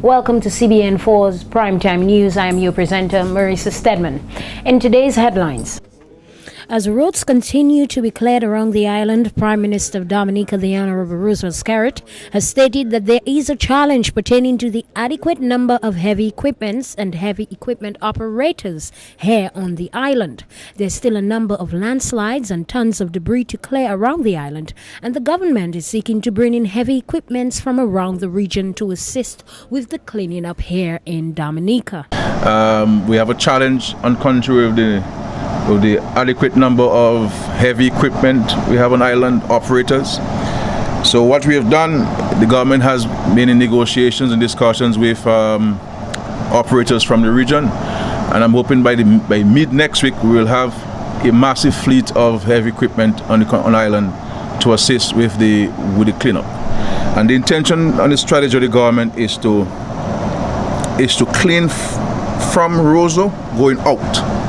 Welcome to CBN4's Primetime News. I am your presenter, Marisa Stedman. In today's headlines, as roads continue to be cleared around the island, Prime Minister of Dominica, the Honorable Rosa River, has stated that there is a challenge pertaining to the adequate number of heavy equipments and heavy equipment operators here on the island. There's still a number of landslides and tons of debris to clear around the island, and the government is seeking to bring in heavy equipments from around the region to assist with the cleaning up here in Dominica. We have a challenge on country with the adequate number of heavy equipment we have on island operators. So what we have done, the government has been in negotiations and discussions with operators from the region, and I'm hoping by mid next week we will have a massive fleet of heavy equipment on island to assist with the cleanup. And the intention and the strategy of the government is to clean from Rosa going out.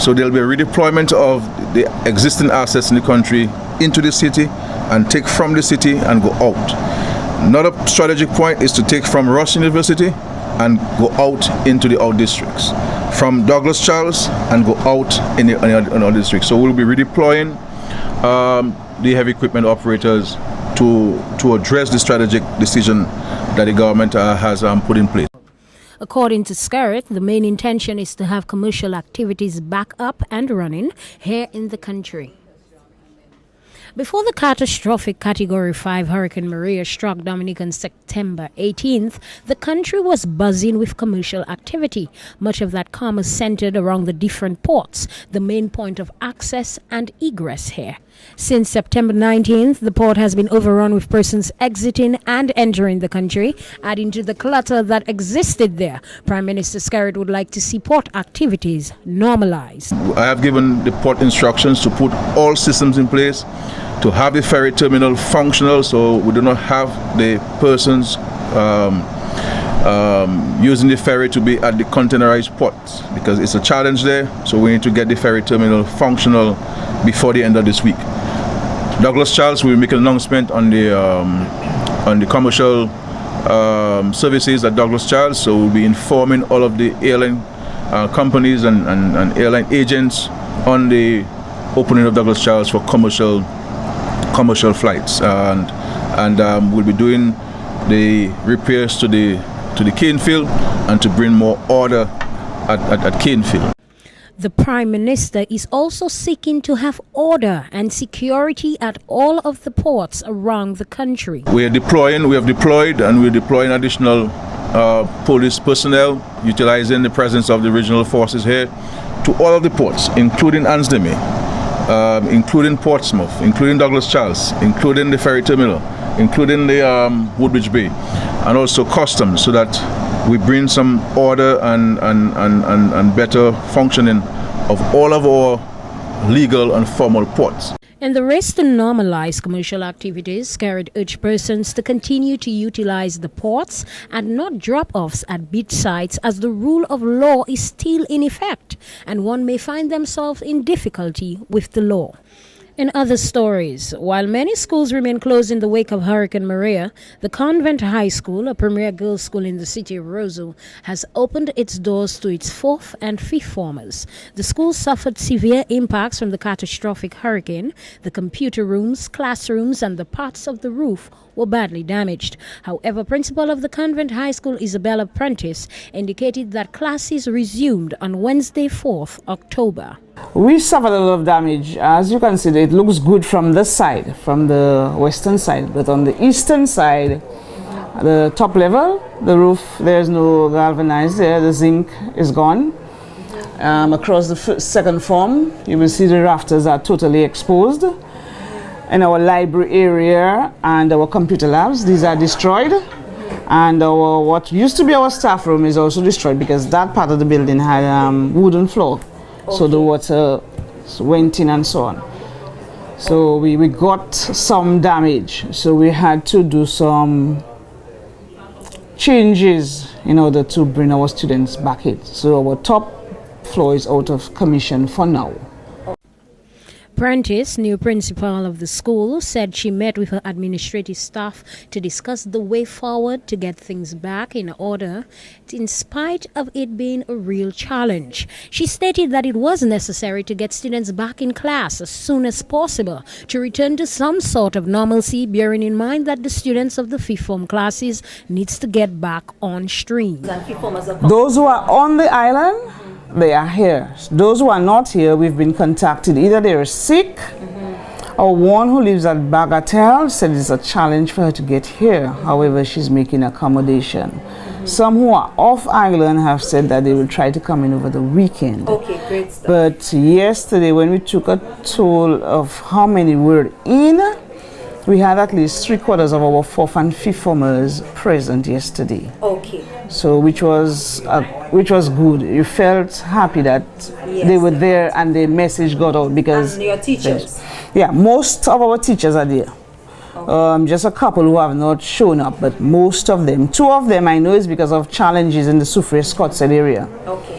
So there will be a redeployment of the existing assets in the country into the city and take from the city and go out. Another strategic point is to take from Ross University and go out into the out districts. From Douglas Charles and go out in the other districts. So we'll be redeploying the heavy equipment operators to address the strategic decision that the government has put in place. According to Scarrett, the main intention is to have commercial activities back up and running here in the country. Before the catastrophic Category 5 Hurricane Maria struck Dominica on September 18th, the country was buzzing with commercial activity. Much of that commerce centered around the different ports, the main point of access and egress here. Since September 19th, the port has been overrun with persons exiting and entering the country, adding to the clutter that existed there. Prime Minister Scarrett would like to see port activities normalized. I have given the port instructions to put all systems in place to have the ferry terminal functional, so we do not have the persons using the ferry to be at the containerized ports, because it's a challenge there. So we need to get the ferry terminal functional before the end of this week. Douglas Charles will make an announcement on the commercial services at Douglas Charles, so we'll be informing all of the airline companies and airline agents on the opening of Douglas Charles for commercial flights, and we'll be doing the repairs to the cane field and to bring more order at cane field. The Prime Minister is also seeking to have order and security at all of the ports around the country. We have deployed and we're deploying additional police personnel, utilizing the presence of the regional forces here to all of the ports, including Ansdeme, including Portsmouth, including Douglas Charles, including the ferry terminal, including the Woodbridge Bay, and also customs, so that we bring some order and better functioning of all of our legal and formal ports. In the race to normalize commercial activities, Scarrett urged persons to continue to utilize the ports and not drop-offs at beach sites, as the rule of law is still in effect and one may find themselves in difficulty with the law. In other stories, while many schools remain closed in the wake of Hurricane Maria, the Convent High School, a premier girls' school in the city of Rosa, has opened its doors to its 4th and 5th formers. The school suffered severe impacts from the catastrophic hurricane. The computer rooms, classrooms, and the parts of the roof were badly damaged. However, principal of the Convent High School, Isabella Prentice, indicated that classes resumed on Wednesday, 4th October. We suffered a lot of damage. As you can see, it looks good from this side, from the western side, but on the eastern side, the top level, the roof, there's no galvanized there, the zinc is gone. Across the second form, you will see the rafters are totally exposed. In our library area and our computer labs, these are destroyed. And what used to be our staff room is also destroyed, because that part of the building had wooden floor. Okay. So the water went in and so on. So we got some damage. So we had to do some changes in order to bring our students back in. So our top floor is out of commission for now. Prentice, new principal of the school, said she met with her administrative staff to discuss the way forward to get things back in order, in spite of it being a real challenge. She stated that it was necessary to get students back in class as soon as possible to return to some sort of normalcy, bearing in mind that the students of the fifth form classes needs to get back on stream. Those who are on the island, they are here. Those who are not here, we've been contacted. Either they are sick, or one who lives at Bagatelle said it's a challenge for her to get here. However, she's making accommodation. Some who are off island have said that they will try to come in over the weekend. Okay, great stuff. But yesterday, when we took a toll of how many were in, we had at least 3/4 of our fourth and fifth formers present yesterday. Okay. So which was good. You felt happy that they were there and the message got out, because and your teachers. Yeah, most of our teachers are there. Just a couple who have not shown up, but most of them. 2 of them I know is because of challenges in the Soufriere-Scottsdale area. Okay.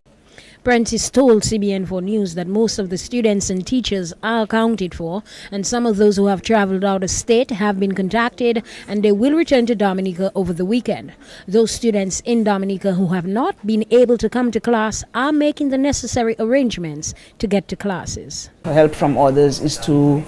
Prentice told CBN4 News that most of the students and teachers are accounted for, and some of those who have traveled out of state have been contacted, and they will return to Dominica over the weekend. Those students in Dominica who have not been able to come to class are making the necessary arrangements to get to classes. Help from others is to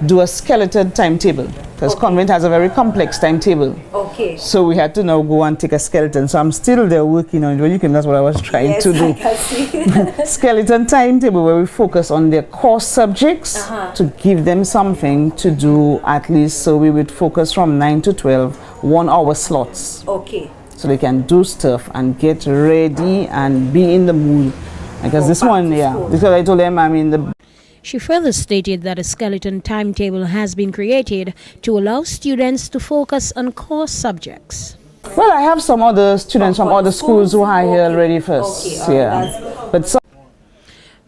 do a skeleton timetable, because Convent has a very complex timetable. Okay. So we had to now go and take a skeleton. So I'm still there working on it. When you came, that's what I was trying to do. I can see. Skeleton timetable where we focus on their core subjects to give them something to do at least. So we would focus from 9 to 12, 1 hour slots. Okay. So they can do stuff and get ready and be in the mood. Because this one, because I told them I'm in the... She further stated that a skeleton timetable has been created to allow students to focus on core subjects. Well, I have some other students from other schools who are here already first. But some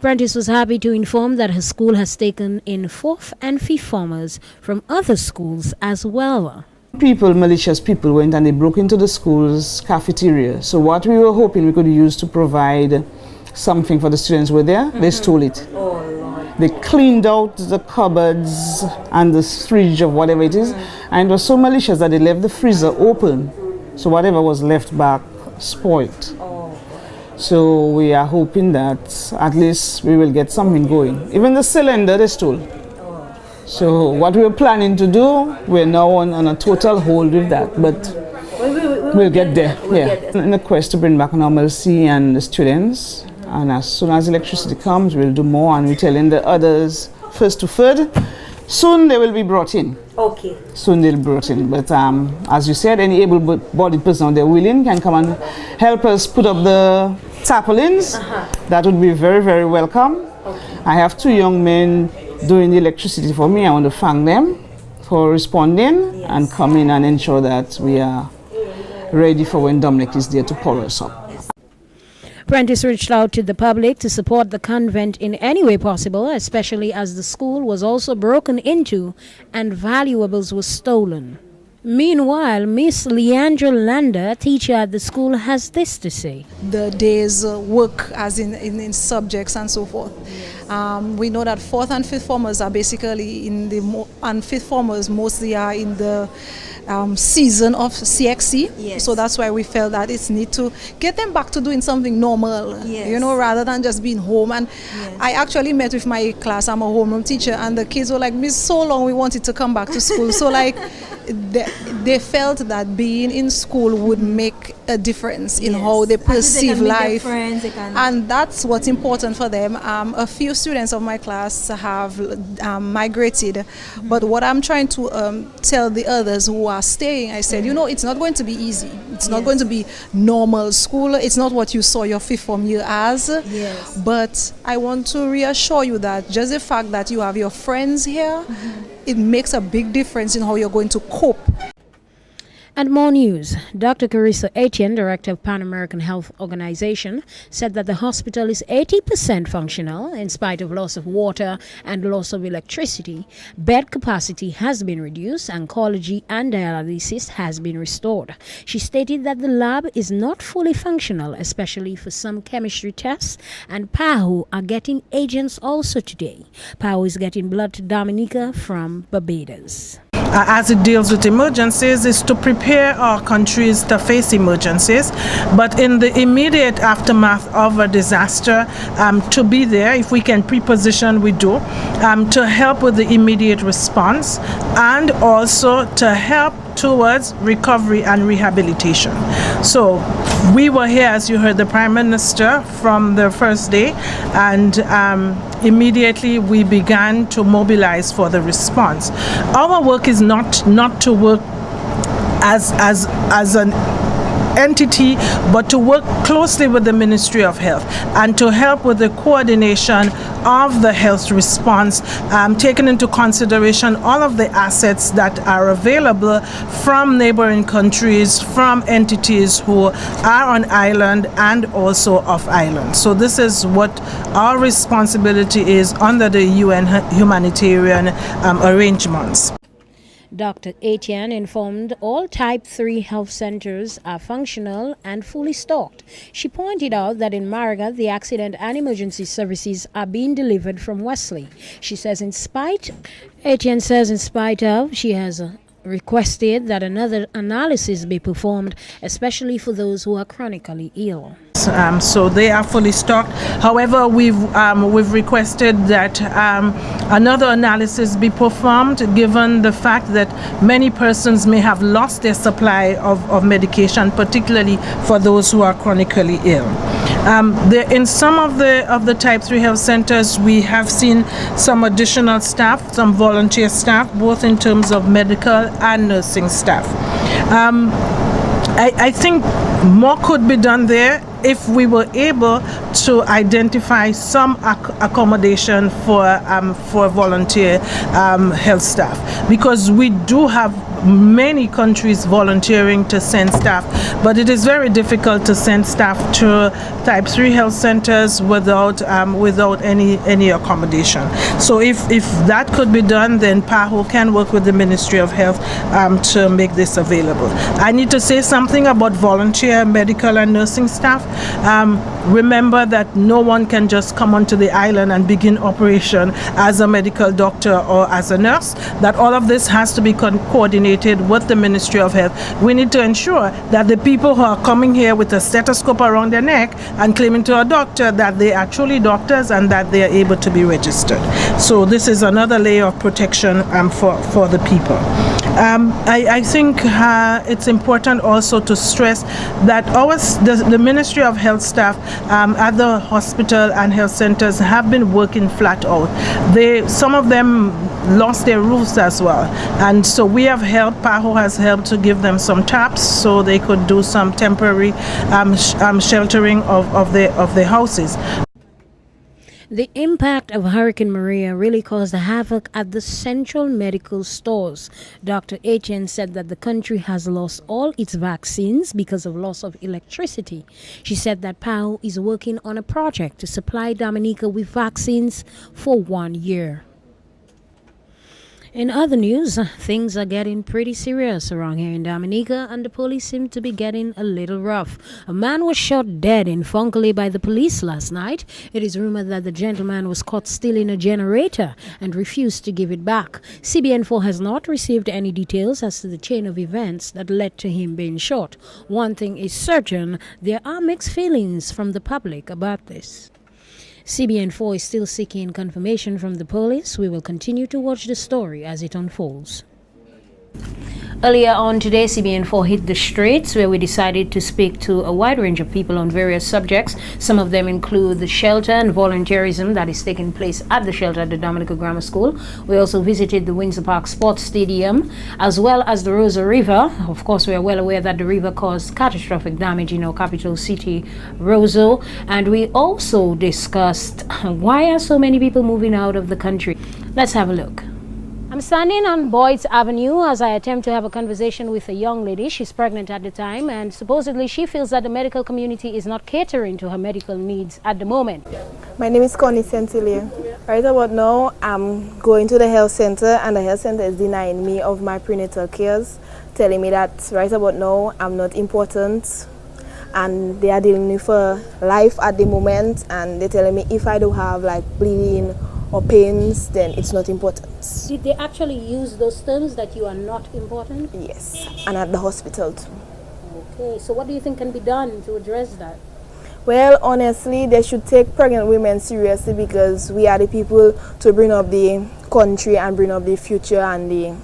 Prentice was happy to inform that her school has taken in 4th and 5th formers from other schools as well. malicious people went and they broke into the school's cafeteria. So what we were hoping we could use to provide something for the students were there, they stole it. They cleaned out the cupboards and the fridge of whatever it is, and it was so malicious that they left the freezer open. So whatever was left back spoiled. So we are hoping that at least we will get something going. Even the cylinder they stole. So what we were planning to do, we're now on a total hold with that, but we'll get there. In the quest to bring back normalcy and the students. And as soon as electricity comes, we'll do more, and we're telling the others first to third. Soon they will be brought in. Okay. Soon they'll be brought in. But as you said, any able-bodied person out there willing can come and help us put up the tarpaulins. That would be very, very welcome. Okay. I have 2 young men doing the electricity for me. I want to thank them for responding and coming and ensure that we are ready for when Dominic is there to power us up. Prentice reached out to the public to support the convent in any way possible, especially as the school was also broken into and valuables were stolen. Meanwhile, Miss Leandra Lander, teacher at the school, has this to say. The day's work as in subjects and so forth. We know that 4th and 5th formers are basically and 5th formers mostly are in the season of CXC. Yes. So that's why we felt that it's need to get them back to doing something normal, you know, rather than just being home. And I actually met with my class. I'm a homeroom teacher, and the kids were like, "Miss, so long we wanted to come back to school." So like they felt that being in school would make a difference in how they perceive life, and that's what's important for them. A few students of my class have migrated, but what I'm trying to tell the others who are staying, I said, you know, it's not going to be easy. It's not going to be normal school. It's not what you saw your 5th form year as. But I want to reassure you that just the fact that you have your friends here, it makes a big difference in how you're going to cope. And more news. Dr. Carissa Etienne, Director of Pan American Health Organization, said that the hospital is 80% functional in spite of loss of water and loss of electricity. Bed capacity has been reduced, oncology and dialysis has been restored. She stated that the lab is not fully functional, especially for some chemistry tests, and PAHO are getting agents also today. PAHO is getting blood to Dominica from Barbados. As it deals with emergencies, is to prepare our countries to face emergencies, but in the immediate aftermath of a disaster, to be there, if we can pre-position, we do, to help with the immediate response and also to help towards recovery and rehabilitation. So we were here, as you heard the Prime Minister, from the first day, and immediately we began to mobilize for the response. Our work is not to work as an entity, but to work closely with the Ministry of Health and to help with the coordination of the health response, taking into consideration all of the assets that are available from neighboring countries, from entities who are on island and also off island. So this is what our responsibility is under the UN humanitarian arrangements. Dr. Etienne informed all Type 3 health centers are functional and fully stocked. She pointed out that in Mariga, the accident and emergency services are being delivered from Wesley. She says Etienne says in spite of, she has requested that another analysis be performed, especially for those who are chronically ill. So they are fully stocked. However, we've requested that another analysis be performed, given the fact that many persons may have lost their supply of medication, particularly for those who are chronically ill. In some of the Type 3 health centers, we have seen some additional staff, some volunteer staff, both in terms of medical and nursing staff. I think more could be done there if we were able to identify some accommodation for volunteer health staff, because we do have many countries volunteering to send staff, but it is very difficult to send staff to Type 3 health centers without any accommodation. So if that could be done, then PAHO can work with the Ministry of Health to make this available. I need to say something about volunteer medical and nursing staff. Remember that no one can just come onto the island and begin operation as a medical doctor or as a nurse, that all of this has to be coordinated with the Ministry of Health. We need to ensure that the people who are coming here with a stethoscope around their neck and claiming to a doctor, that they are truly doctors and that they are able to be registered. So this is another layer of protection for the people. I think it's important also to stress that the Ministry of Health staff at the hospital and health centers have been working flat out. Some of them lost their roofs as well, and so we have helped. PAHO has helped to give them some taps so they could do some temporary sheltering of their houses. The impact of Hurricane Maria really caused havoc at the central medical stores. Dr. Etienne said that the country has lost all its vaccines because of loss of electricity. She said that PAHO is working on a project to supply Dominica with vaccines for 1 year. In other news, things are getting pretty serious around here in Dominica, and the police seem to be getting a little rough. A man was shot dead in Funkele by the police last night. It is rumored that the gentleman was caught stealing a generator and refused to give it back. CBN4 has not received any details as to the chain of events that led to him being shot. One thing is certain, there are mixed feelings from the public about this. CBN4 is still seeking confirmation from the police. We will continue to watch the story as it unfolds. Earlier on today, CBN4 hit the streets where we decided to speak to a wide range of people on various subjects. Some of them include the shelter and volunteerism that is taking place at the shelter at the Dominica Grammar School. We also visited the Windsor Park Sports Stadium as well as the Rosa River. Of course, we are well aware that the river caused catastrophic damage in our capital city, Roseau. And we also discussed why are so many people moving out of the country. Let's have a look. I'm standing on Boyd's Avenue as I attempt to have a conversation with a young lady. She's pregnant at the time, and supposedly she feels that the medical community is not catering to her medical needs at the moment. My name is Connie Sentilia. Right about now, I'm going to the health center, and the health center is denying me of my prenatal cares, telling me that right about now I'm not important, and they are dealing with life at the moment, and they're telling me if I don't have like bleeding or pains, then it's not important. Did they actually use those terms that you are not important? Yes, and at the hospital too. Okay, so what do you think can be done to address that? Well, honestly, they should take pregnant women seriously, because we are the people to bring up the country and bring up the future and the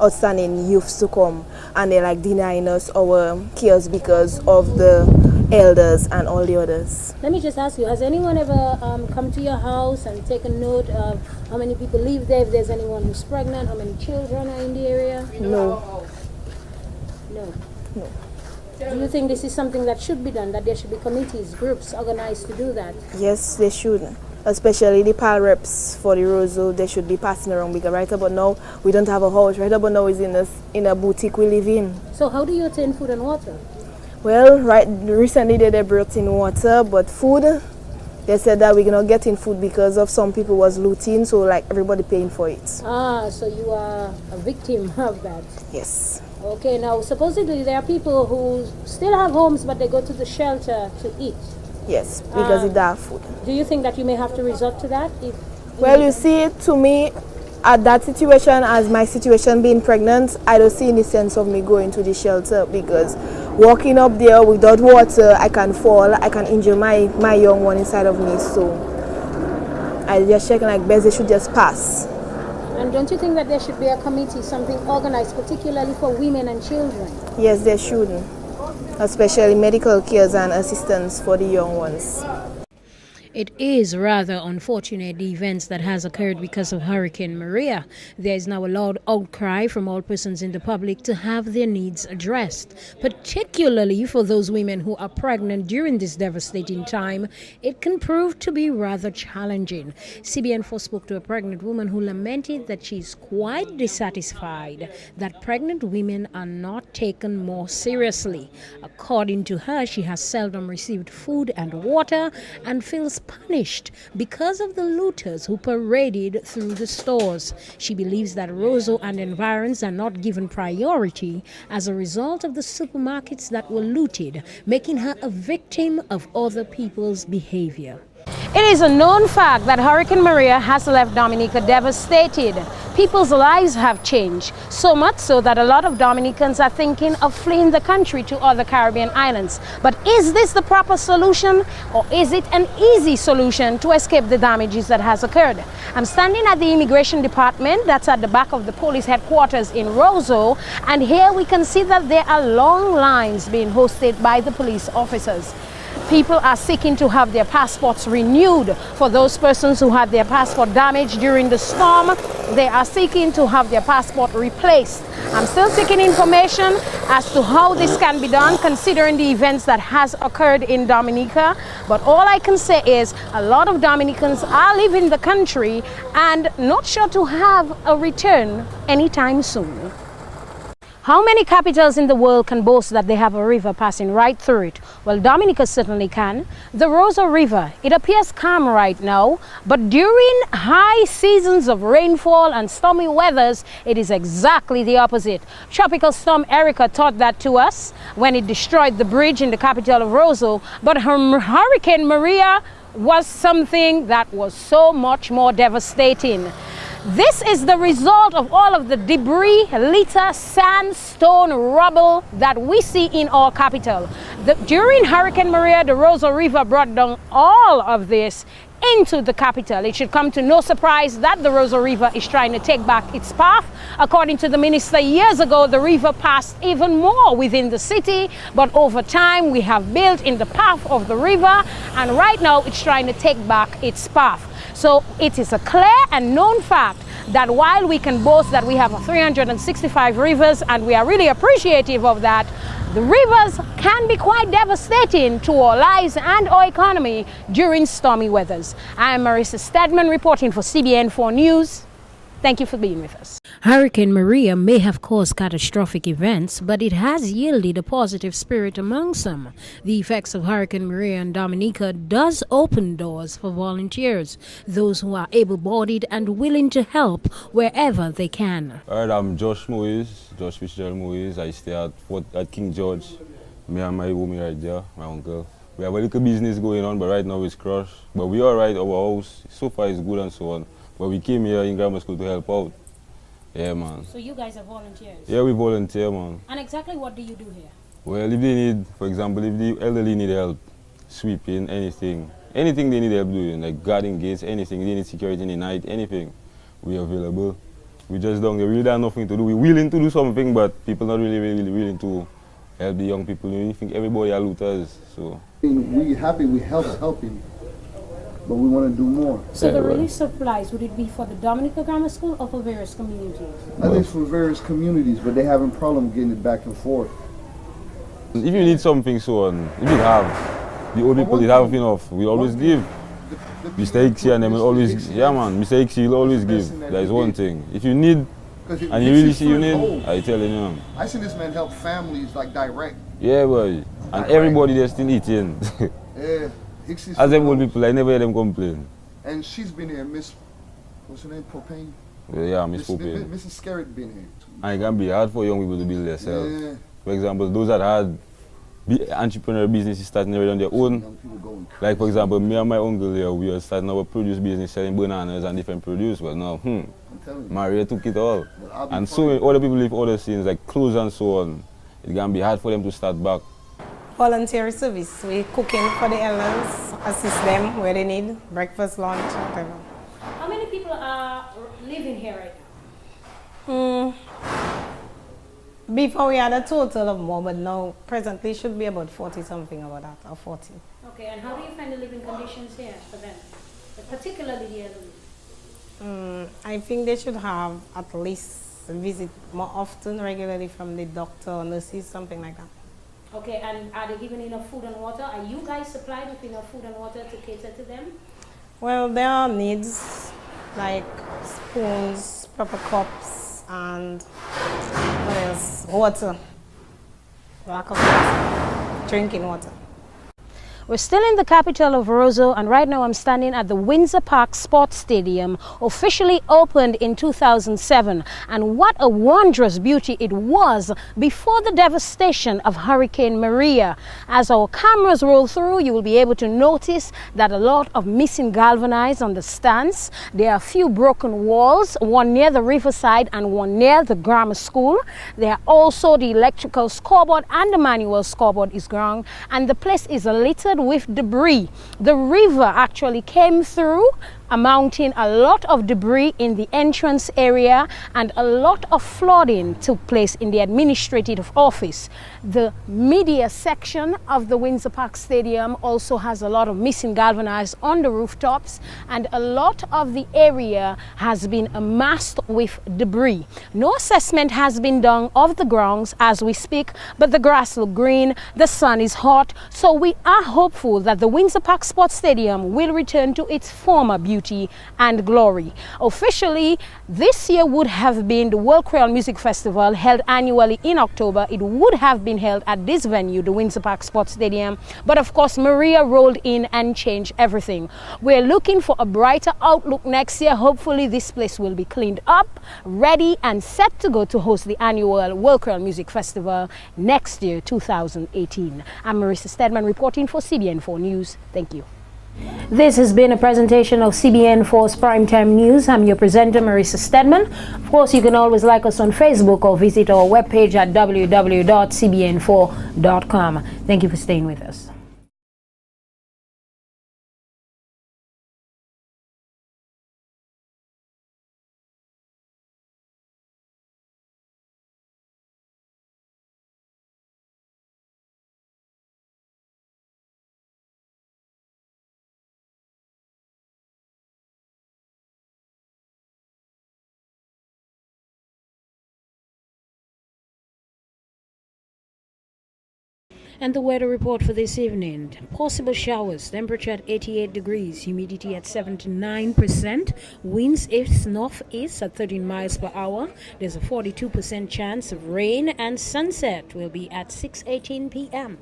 outstanding youths to come, and they're like denying us our cares because of the elders and all the others. Let me just ask you, has anyone ever come to your house and taken note of how many people live there, if there's anyone who's pregnant, how many children are in the area? No. No. No. Do you think this is something that should be done, that there should be committees, groups organized to do that? Yes, they should. Especially the PAL reps for the Rosa, they should be passing around, because right about now we don't have a house. Right about now is in a boutique we live in. So how do you attain food and water? Well, recently they brought in water, but food, they said that we're not getting food because of some people was looting, so like everybody paying for it. Ah, so you are a victim of that. Yes. Okay, now supposedly there are people who still have homes, but they go to the shelter to eat. Yes, because they don't have food. Do you think that you may have to resort to that? Well, you see, to me, at that situation, as my situation being pregnant, I don't see any sense of me going to the shelter, because walking up there without water, I can fall, I can injure my young one inside of me. So I just check like best they should just pass. And don't you think that there should be a committee, something organized particularly for women and children? Yes, there should, especially medical cares and assistance for the young ones. It is rather unfortunate, the events that has occurred because of Hurricane Maria. There is now a loud outcry from all persons in the public to have their needs addressed, particularly for those women who are pregnant during this devastating time. It can prove to be rather challenging. CBN4 spoke to a pregnant woman who lamented that she is quite dissatisfied that pregnant women are not taken more seriously. According to her, she has seldom received food and water and feels punished because of the looters who paraded through the stores. She believes that Rosa and environs are not given priority as a result of the supermarkets that were looted, making her a victim of other people's behavior. It is a known fact that Hurricane Maria has left Dominica devastated. People's lives have changed, so much so that a lot of Dominicans are thinking of fleeing the country to other Caribbean islands. But is this the proper solution, or is it an easy solution to escape the damages that has occurred? I'm standing at the immigration department that's at the back of the police headquarters in Rosa, and here we can see that there are long lines being hosted by the police officers. People are seeking to have their passports renewed. For those persons who had their passport damaged during the storm, they are seeking to have their passport replaced. I'm still seeking information as to how this can be done, considering the events that has occurred in Dominica. But all I can say is a lot of Dominicans are leaving the country and not sure to have a return anytime soon. How many capitals in the world can boast that they have a river passing right through it? Well, Dominica certainly can. The Rosa River, it appears calm right now, but during high seasons of rainfall and stormy weathers, it is exactly the opposite. Tropical storm Erica taught that to us when it destroyed the bridge in the capital of Rosa, but Hurricane Maria was something that was so much more devastating. This is the result of all of the debris, litter, sand, stone, rubble that we see in our capital. During Hurricane Maria, the Rosa River brought down all of this into the capital. It should come to no surprise that the Rosa River is trying to take back its path. According to the minister, years ago, the river passed even more within the city, but over time we have built in the path of the river, and right now it's trying to take back its path. So it is a clear and known fact that while we can boast that we have 365 rivers, and we are really appreciative of that, the rivers can be quite devastating to our lives and our economy during stormy weathers. I am Marissa Stedman reporting for CBN4 News. Thank you for being with us. Hurricane Maria may have caused catastrophic events, but it has yielded a positive spirit among some. The effects of Hurricane Maria and Dominica does open doors for volunteers, those who are able-bodied and willing to help wherever they can. All right, I'm Josh Fitzgerald Moise. I stay at King George. Me and my woman right there, my uncle. We have a little business going on, but right now it's crushed. But we all right, our house, so far is good and so on. But we came here in grammar school to help out. Yeah, man. So you guys are volunteers? Yeah, we volunteer, man. And exactly what do you do here? Well, if they need, for example, if the elderly need help, sweeping, anything they need help doing, like guarding gates, anything, they need security in the night, anything, we are available. We just don't, we really have nothing to do. We're willing to do something, but people not really willing to help the young people. You think everybody are looters, so. We happy we helping, but we want to do more. So the relief supplies, would it be for the Dominica Grammar School or for various communities? I think it's for various communities, but they having problem getting it back and forth. If you need something, so on, if you have, the old people they have enough, we always give. Mr. Ixie and them will always, yeah man, Mr. Ixie will always give. That is one thing. If you need, and you really see you need, I tell you. I seen this man help families like direct. Yeah, boy. And everybody they're still eating. Yeah. As them old people, I never hear them complain. And she's been here, what's her name, Propane? Yeah, Miss Propane. Mrs. Scarrett been here. And it can be hard for young people to build themselves. Yeah. For example, those that had entrepreneur businesses starting on their own. Like for example, me and my uncle here, we are starting our produce business selling bananas and different produce. But now, Maria took it all. And so many other people live other scenes like clothes and so on. It can be hard for them to start back. Volunteer service. We cooking for the elders, assist them where they need breakfast, lunch, whatever. How many people are living here right now? Before we had a total of more, but now presently should be about 40 something about that, or 40. Okay, and how do you find the living conditions here for them, particularly the elderly? I think they should have at least visit more often, regularly from the doctor or nurses, something like that. Okay, and are they given enough food and water? Are you guys supplied with enough food and water to cater to them? Well, there are needs like spoons, proper cups, and what else? Water. Lack of water. Drinking water. We're still in the capital of Roseau, and right now I'm standing at the Windsor Park Sports Stadium, officially opened in 2007. And what a wondrous beauty it was before the devastation of Hurricane Maria. As our cameras roll through, you will be able to notice that a lot of missing galvanized on the stands. There are a few broken walls, one near the riverside and one near the grammar school. There are also the electrical scoreboard and the manual scoreboard is gone, and the place is littered with debris. The river actually came through, amounting a lot of debris in the entrance area, and a lot of flooding took place in the administrative office. The media section of the Windsor Park Stadium also has a lot of missing galvanized on the rooftops, and a lot of the area has been amassed with debris. No assessment has been done of the grounds as we speak, but the grass looks green, the sun is hot, so we are hopeful that the Windsor Park Sports Stadium will return to its former beauty and glory. Officially, this year would have been the World Creole Music Festival, held annually in October. It would have been held at this venue, the Windsor Park Sports Stadium, but of course Maria rolled in and changed everything. We're looking for a brighter outlook next year. Hopefully this place will be cleaned up, ready and set to go to host the annual World Creole Music Festival next year, 2018. I'm Marissa Stedman reporting for CBN4 News. Thank you. This has been a presentation of CBN4's Primetime News. I'm your presenter, Marissa Stedman. Of course, you can always like us on Facebook or visit our webpage at www.cbn4.com. Thank you for staying with us. And the weather report for this evening. Possible showers, temperature at 88 degrees, humidity at 79%, winds east-northeast at 13 miles per hour. There's a 42% chance of rain, and sunset will be at 6:18 p.m.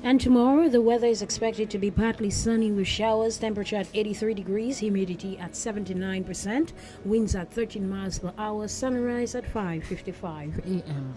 And tomorrow, the weather is expected to be partly sunny with showers, temperature at 83 degrees, humidity at 79%, winds at 13 miles per hour, sunrise at 5:55 a.m.